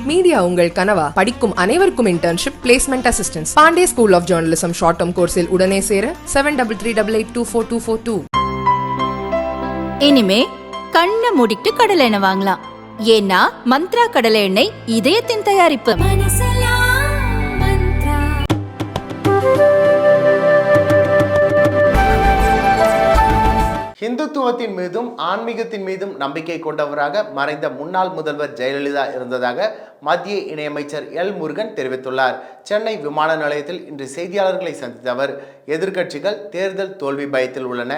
Media உங்கள் கனவா? படிக்கும் அனைவருக்கும் internship, placement assistance. Pandey school of journalism short term கோர்ஸில் உடனே சேர 7338824242. இனிமே கண்ணை மூடிட்டு கடலை எண்ணெய் வாங்கலாம். ஏன்னா மந்த்ரா கடலை எண்ணெய் இதயத்தின் தயாரிப்பு. இந்துத்துவத்தின் மீதும் ஆன்மீகத்தின் மீதும் நம்பிக்கை கொண்டவராக மறைந்த முன்னாள் முதல்வர் ஜெயலலிதா இருந்ததாக மத்திய இணையமைச்சர் எல் முருகன் தெரிவித்துள்ளார். சென்னை விமான நிலையத்தில் இன்று செய்தியாளர்களை சந்தித்த அவர், எதிர்க்கட்சிகள் தேர்தல் தோல்வி பயத்தில் உள்ளன,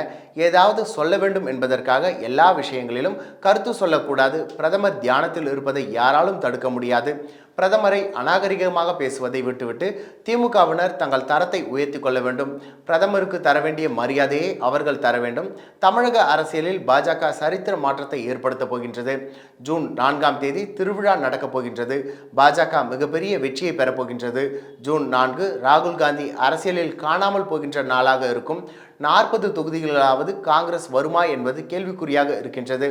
ஏதாவது சொல்ல வேண்டும் என்பதற்காக எல்லா விஷயங்களிலும் கருத்து சொல்லக்கூடாது. பிரதமர் தியானத்தில் இருப்பதை யாராலும் தடுக்க முடியாது. பிரதமரை அநாகரிகமாக பேசுவதை விட்டுவிட்டு திமுகவினர் தங்கள் தரத்தை உயர்த்தி கொள்ள வேண்டும். பிரதமருக்கு தர வேண்டிய மரியாதையை அவர்கள் தர வேண்டும். தமிழக அரசியலில் பாஜக சரித்திர மாற்றத்தை ஏற்படுத்த போகின்றது. ஜூன் 4ஆம் தேதி திருவிழா நடக்கப் போகின்றது. பாஜக மிகப்பெரிய வெற்றியை பெறப்போகின்றது. ஜூன் 4 ராகுல் காந்தி அரசியலில் காணாமல் போகின்ற நாளாக இருக்கும். 40 தொகுதிகளாவது காங்கிரஸ் வருமா என்பது கேள்விக்குறியாக இருக்கின்றது.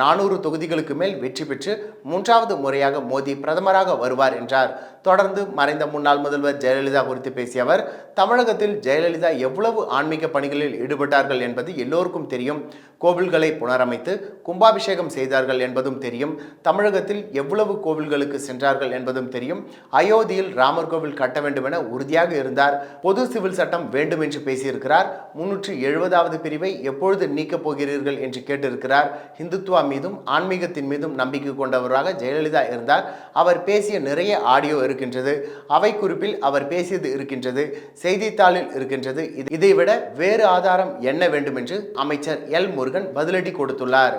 400 தொகுதிகளுக்கு மேல் வெற்றி பெற்று 3வது முறையாக மோடி பிரதமராக வருவார் என்றார். தொடர்ந்து மறைந்த முன்னாள் முதல்வர் ஜெயலலிதா குறித்து பேசிய அவர், தமிழகத்தில் ஜெயலலிதா எவ்வளவு ஆன்மீக பணிகளில் ஈடுபட்டார்கள் என்பது எல்லோருக்கும் தெரியும். கோவில்களை புனரமைத்து கும்பாபிஷேகம் செய்தார்கள் என்பதும் தெரியும். தமிழகத்தில் எவ்வளவு கோவில்களுக்கு சென்றார்கள் என்பதும் தெரியும். அயோத்தியில் ராமர் கோவில் கட்ட வேண்டும் என உறுதியாக இருந்தார். பொது சிவில் சட்டம் வேண்டும் என்று பேசியிருக்கிறார். 370வது பிரிவை எப்பொழுது நீக்கப் போகிறீர்கள் என்று கேட்டிருக்கிறார். இந்துத்துவா மீதும் ஆன்மீகத்தின் மீதும் நம்பிக்கை கொண்டவராக ஜெயலலிதா இருந்தார். அவர் பேசிய நிறைய ஆடியோ இருக்கின்றது. அவை குறிப்பில் அவர் பேசியது இருக்கின்றது. செய்தித்தாளில் இருக்கின்றது. இதைவிட வேறு ஆதாரம் என்ன வேண்டும் என்று அமைச்சர் எல் முருகன் பதிலடி கொடுத்துள்ளார்.